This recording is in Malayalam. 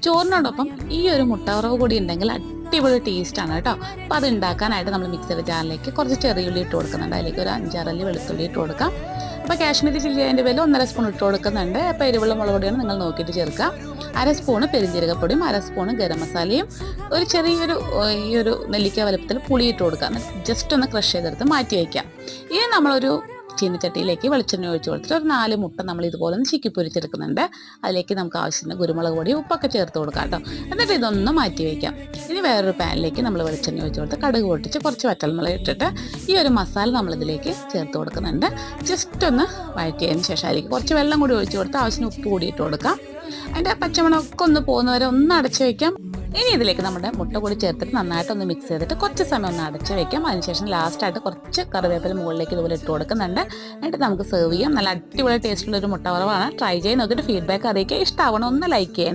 ചോറിനോടൊപ്പം ഈ ഒരു മുട്ട വറവ് കൂടി ഉണ്ടെങ്കിൽ അടിപൊളി ടേസ്റ്റാണ് കേട്ടോ. അപ്പോൾ അത് ഉണ്ടാക്കാനായിട്ട് നമ്മൾ മിക്സിയുടെ ജാറിലേക്ക് കുറച്ച് ചെറിയുള്ളി ഇട്ട് കൊടുക്കുന്നുണ്ട്. അതിലേക്ക് ഒരു 5-6 വെളുത്തുള്ളി ഇട്ട് കൊടുക്കാം. അപ്പോൾ കാശ്മീരി ചില്ലി അതിൻ്റെ പേരിൽ 1.5 സ്പൂൺ ഇട്ട് കൊടുക്കുന്നുണ്ട്. അപ്പോൾ എരിവുള്ള മുളക് പൊടിയാണ് നിങ്ങൾ നോക്കിയിട്ട് ചേർക്കുക. 1/2 സ്പൂണ് പെരിഞ്ജീരകപ്പൊടിയും 1/2 സ്പൂണ് ഗരം മസാലയും ഒരു ചെറിയൊരു ഈ ഒരു നെല്ലിക്ക വലുപ്പത്തിൽ പുളി ഇട്ട് കൊടുക്കുക. ജസ്റ്റ് ഒന്ന് ക്രഷ് ചെയ്തെടുത്ത് മാറ്റി വയ്ക്കാം. ഇനി നമ്മളൊരു ചീനച്ചട്ടിയിലേക്ക് വെളിച്ചെണ്ണ ഒഴിച്ച് കൊടുത്തിട്ട് ഒരു 4 മുട്ട നമ്മൾ ഇതുപോലെ ഒന്ന് ചിക്കി പൊരിച്ചെടുക്കുന്നുണ്ട്. അതിലേക്ക് നമുക്ക് ആവശ്യത്തിന് കുരുമുളക് പൊടി ഉപ്പൊക്കെ ചേർത്ത് കൊടുക്കാം കേട്ടോ. എന്നിട്ട് ഇതൊന്ന് മാറ്റി വയ്ക്കാം. ഇനി വേറൊരു പാനിലേക്ക് നമ്മൾ വെളിച്ചെണ്ണ ഒഴിച്ച് കൊടുത്ത് കടുക് പൊട്ടിച്ച് കുറച്ച് വറ്റൽമുളക് ഇട്ടിട്ട് ഈ ഒരു മസാല നമ്മളിതിലേക്ക് ചേർത്ത് കൊടുക്കുന്നുണ്ട്. ജസ്റ്റ് ഒന്ന് വഴറ്റിയതിന് ശേഷം അതിലേക്ക് കുറച്ച് വെള്ളം കൂടി ഒഴിച്ച് കൊടുത്ത് ആവശ്യത്തിന് ഉപ്പ് കൂടി ഇട്ട് കൊടുക്കാം. അതിൻ്റെ പച്ചമണമൊക്കെ ഒന്ന് പോകുന്നവരെ ഒന്ന് അടച്ച് വയ്ക്കാം. ഇനി ഇതിലേക്ക് നമ്മുടെ മുട്ട കൂടി ചേർത്തിട്ട് നന്നായിട്ടൊന്ന് മിക്സ് ചെയ്തിട്ട് കുറച്ച് സമയം ഒന്ന് അടച്ച് വയ്ക്കാം. അതിനുശേഷം ലാസ്റ്റായിട്ട് കുറച്ച് കറിവേപ്പില മുകളിലേക്ക് ഇതുപോലെ ഇട്ട് കൊടുക്കുന്നുണ്ട്. എന്നിട്ട് നമുക്ക് സെർവ് ചെയ്യാം. നല്ല അടിപൊളി ടേസ്റ്റുള്ളൊരു മുട്ട വറവാണ്. ട്രൈ ചെയ്ത് നോക്കിയിട്ട് ഫീഡ്ബാക്ക് അറിയിക്കുക. ഇഷ്ടമാവണം ഒന്ന് ലൈക്ക് ചെയ്യാം.